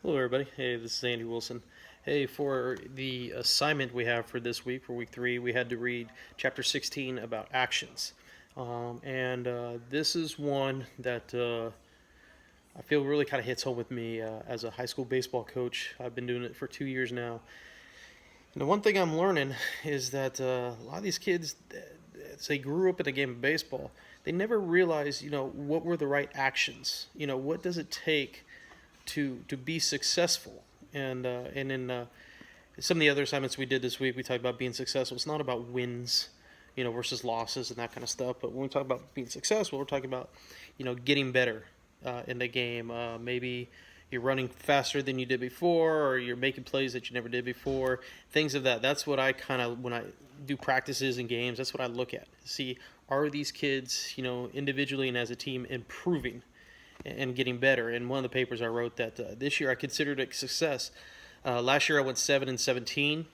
Hello, everybody. Hey, this is Andy Wilson. Hey, for the assignment we have for this week, for week 3, we had to read chapter 16 about actions. And this is one that I feel really kind of hits home with me as a high school baseball coach. I've been doing it for 2 years now. And the one thing I'm learning is that a lot of these kids, as they grew up in the game of baseball, they never realized, what were the right actions. What does it take to be successful. And in some of the other assignments we did this week, we talked about being successful. It's not about wins, versus losses and that kind of stuff. But when we talk about being successful, we're talking about, getting better in the game. Maybe you're running faster than you did before, or you're making plays that you never did before. Things of that. That's what I kind of, when I do practices and games, that's what I look at. See, are these kids, individually and as a team, improving and getting better? In one of the papers I wrote that this year I considered it a success. Last year I went 7-17.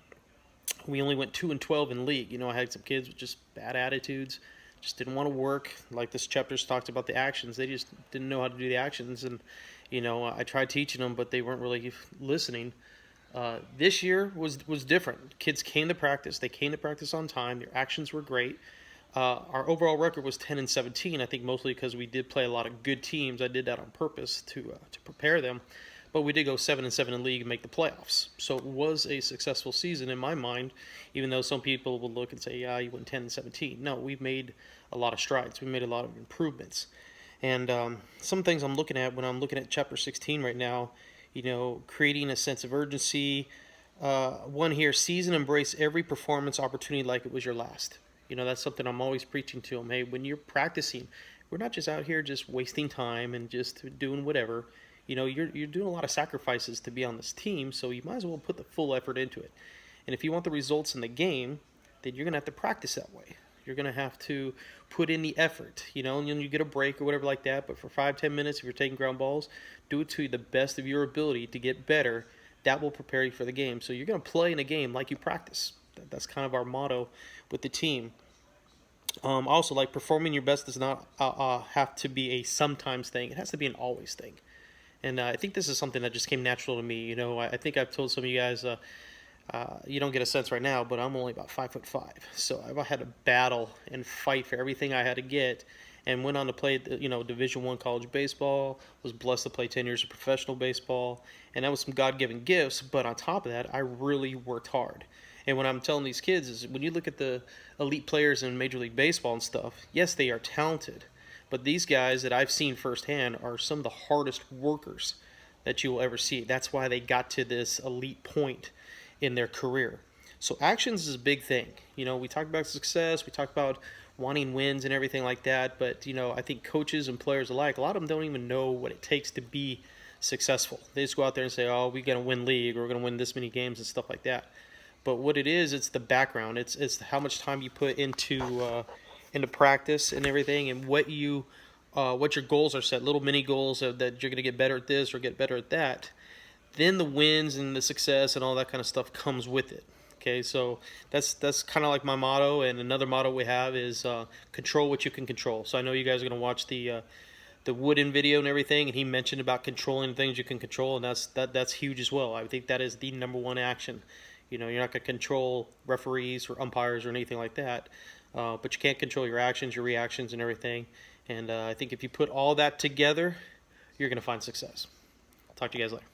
We only went 2-12 in league. I had some kids with just bad attitudes, just didn't want to work. Like this chapter's talked about the actions, they just didn't know how to do the actions, and I tried teaching them, but they weren't really listening. This year was different. Kids came to practice. They came to practice on time. Their actions were great. Our overall record was 10-17. I think mostly because we did play a lot of good teams. I did that on purpose to prepare them, but we did go 7-7 in league and make the playoffs. So it was a successful season in my mind. Even though some people will look and say, "Yeah, you went 10-17." No, we've made a lot of strides. We made a lot of improvements, and some things I'm looking at when I'm looking at chapter 16 right now. Creating a sense of urgency. One here, seize and embrace every performance opportunity like it was your last. That's something I'm always preaching to them. Hey, when you're practicing, we're not just out here just wasting time and just doing whatever. You're doing a lot of sacrifices to be on this team, so you might as well put the full effort into it. And if you want the results in the game, then you're going to have to practice that way. You're going to have to put in the effort, and then you get a break or whatever like that. But for 5-10 minutes, if you're taking ground balls, do it to the best of your ability to get better. That will prepare you for the game. So you're going to play in a game like you practice. That's kind of our motto with the team. Also, like performing your best does not have to be a sometimes thing. It has to be an always thing. And I think this is something that just came natural to me. I think I've told some of you guys, you don't get a sense right now, but I'm only about 5'5". So I've had to battle and fight for everything I had to get, and went on to play, Division I college baseball. Was blessed to play 10 years of professional baseball, and that was some God-given gifts. But on top of that, I really worked hard. And what I'm telling these kids is, when you look at the elite players in Major League Baseball and stuff, yes, they are talented, but these guys that I've seen firsthand are some of the hardest workers that you will ever see. That's why they got to this elite point in their career. So actions is a big thing. We talk about success, we talk about wanting wins and everything like that, but I think coaches and players alike, a lot of them don't even know what it takes to be successful. They just go out there and say, "Oh, we're going to win league, or we're going to win this many games," and stuff like that. But what it is, it's the background. It's how much time you put into practice and everything, and what your goals are set, little mini goals that you're going to get better at this or get better at that. Then the wins and the success and all that kind of stuff comes with it. Okay, so that's kind of like my motto. And another motto we have is control what you can control. So I know you guys are going to watch the Wooden video and everything, and he mentioned about controlling things you can control, and that's huge as well. I think that is the number one action. You're not going to control referees or umpires or anything like that, but you can't control your actions, your reactions, and everything. And I think if you put all that together, you're going to find success. Talk to you guys later.